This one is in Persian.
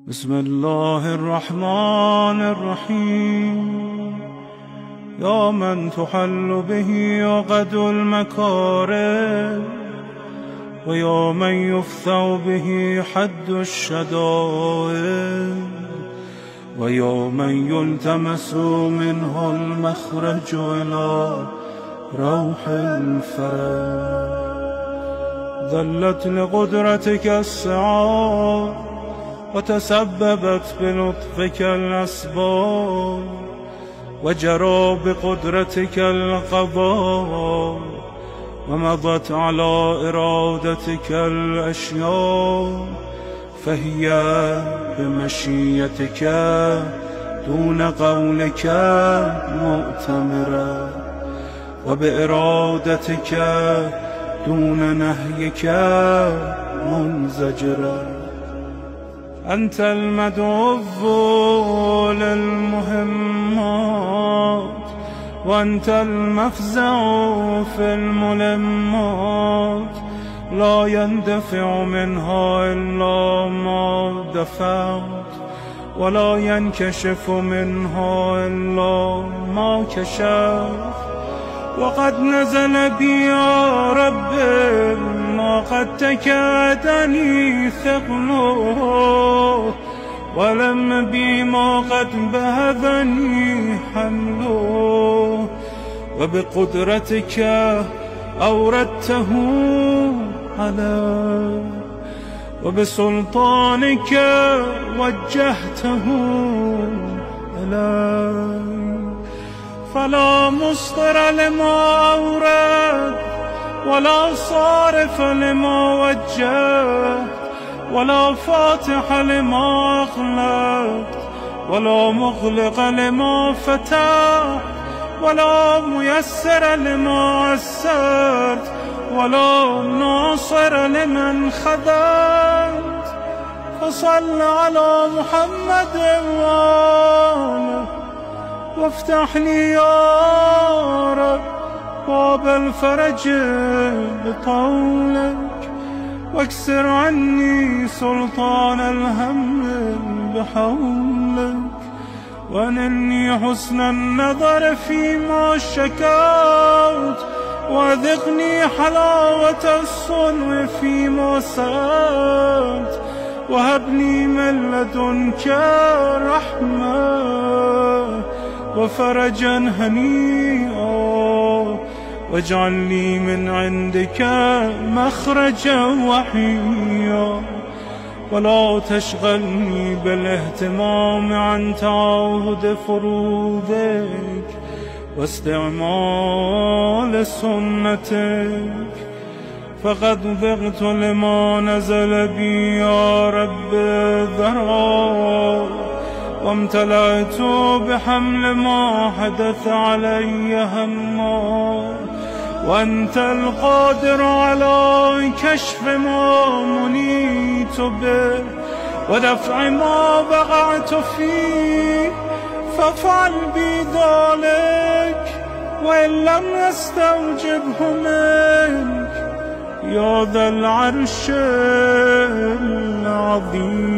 بسم الله الرحمن الرحيم. يا من تحل به عقد المكاره، ويا من يفثى به حد الشدائد، ويا من يلتمس منه المخرج إلى روح الفرج. ذلت لقدرتك السعاد، وتسببت بلطفك الأسباب، وجرى بقدرتك القضاء، ومضت على إرادتك الأشياء، فهي بمشيتك دون قولك مؤتمرة، وبإرادتك دون نهيك منزجرة. أنت المدعو للمهمات، وأنت المفزع في الملمات، لا يندفع منها إلا ما دفعت، ولا ينكشف منها إلا ما كشفت. وقد نزل بي يا رب ما قد تكادني ثقله، ولم بي ما قد بهذني حمله، وبقدرتك أوردته علي، وبسلطانك وجهته إلي. فلا مصدر لما أورد، ولا صارف لما وجهت، ولا فاتح لما أغلقت، ولا مغلق لما فتحت، ولا ميسر لما عسرت، ولا ناصر لمن خذلت. فصل على محمد وآله، وافتح لي يا رب باب الفرج بطولك، واكسر عني سلطان الهم بحولك، وانني حسن النظر فيما شكوت، وذقني حلاوة الصنع فيما سألت، وهبني من لدنك رحمة وفرجا هنيئا، واجعل لي من عندك مخرجا وحيا، ولا تشغلني بالاهتمام عن تعاهد فروضك واستعمال سنتك. فقد ذقت لما نزل بي يا رب ذرا، وامتلأت بحمل ما حدث علي هما، وأنت القادر على كشف ما منيت به، ودفع ما وقعت فيه. فافعل بي ذلك، وإن لم يستوجبه منك يا ذا العرش العظيم.